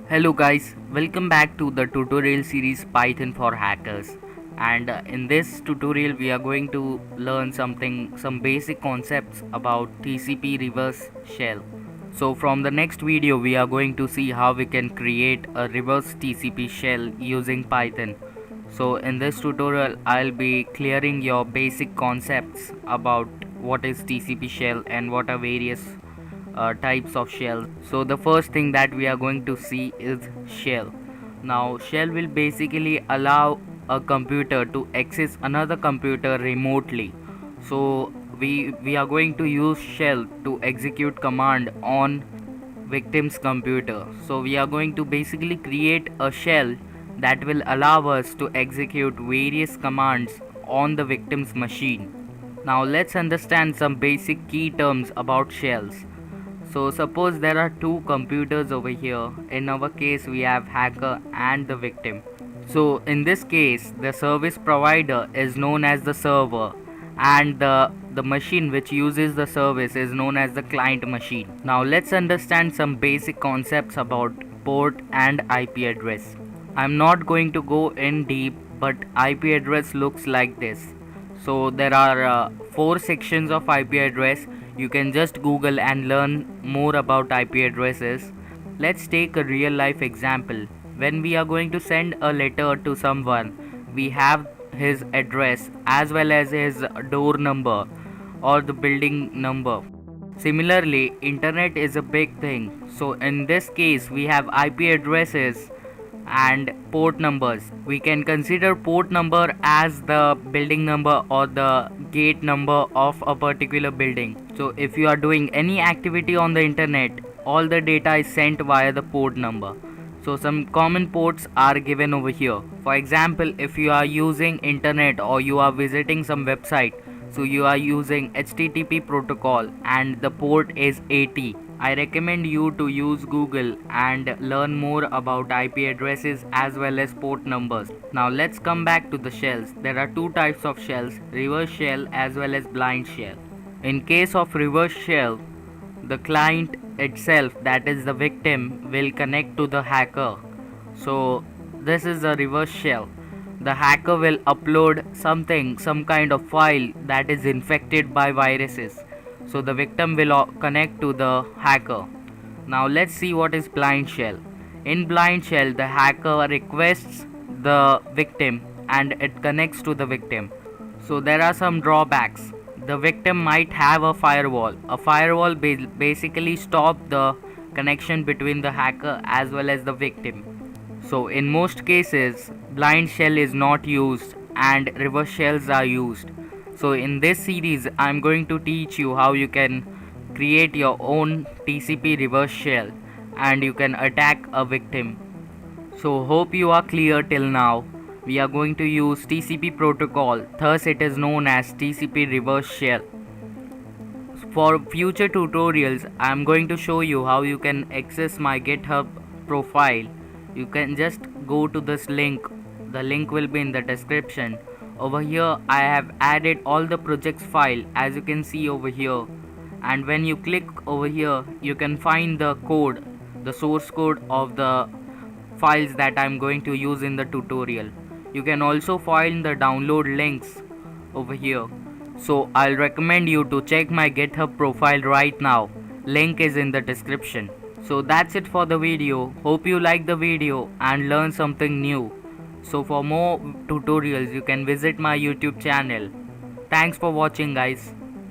Hello guys, welcome back to the tutorial series Python for Hackers. And in this tutorial we are going to learn some basic concepts about TCP reverse shell. So from the next video we are going to see how we can create a reverse TCP shell using Python. So in this tutorial I'll be clearing your basic concepts about what is TCP shell and what are various types of shells. So the first thing that we are going to see is shell. Now shell will basically allow a computer to access another computer remotely. So we are going to use shell to execute command on victim's computer. So we are going to basically create a shell that will allow us to execute various commands on the victim's machine. Now let's understand some basic key terms about shells. So suppose there are two computers over here. In our case we have hacker and the victim. So in this case the service provider is known as the server and the machine which uses the service is known as the client machine. Now let's understand some basic concepts about port and IP address. I'm not going to go in deep, but IP address looks like this. So there are 4 sections of IP address. You can just Google and learn more about IP addresses. Let's take a real life example. When we are going to send a letter to someone, we have his address as well as his door number or the building number. Similarly, internet is a big thing. So in this case, we have IP addresses and port numbers. We can consider port number as the building number or the gate number of a particular building. So if you are doing any activity on the internet, all the data is sent via the port number. So some common ports are given over here. For example, if you are using internet or you are visiting some website, so you are using HTTP protocol and the port is 80. I recommend you to use Google and learn more about IP addresses as well as port numbers. Now let's come back to the shells. There are two types of shells, reverse shell as well as blind shell. In case of reverse shell, the client itself, that is the victim, will connect to the hacker. So this is a reverse shell. The hacker will upload some kind of file that is infected by viruses. So the victim will connect to the hacker. Now let's see what is blind shell. In blind shell, the hacker requests the victim and it connects to the victim. So there are some drawbacks. The victim might have a firewall. A firewall basically stops the connection between the hacker as well as the victim. So in most cases, blind shell is not used and reverse shells are used. So in this series, I'm going to teach you how you can create your own TCP reverse shell and you can attack a victim. So hope you are clear till now. We are going to use TCP protocol, thus it is known as TCP reverse shell. For future tutorials, I am going to show you how you can access my GitHub profile. You can just go to this link. The link will be in the description. Over here I have added all the projects file as you can see over here, and when you click over here you can find the code, the source code of the files that I am going to use in the tutorial. You can also find the download links over here. So I'll recommend you to check my GitHub profile right now. Link is in the description. So that's it for the video. Hope you like the video and learn something new. So for more tutorials you can visit my YouTube channel. Thanks for watching guys.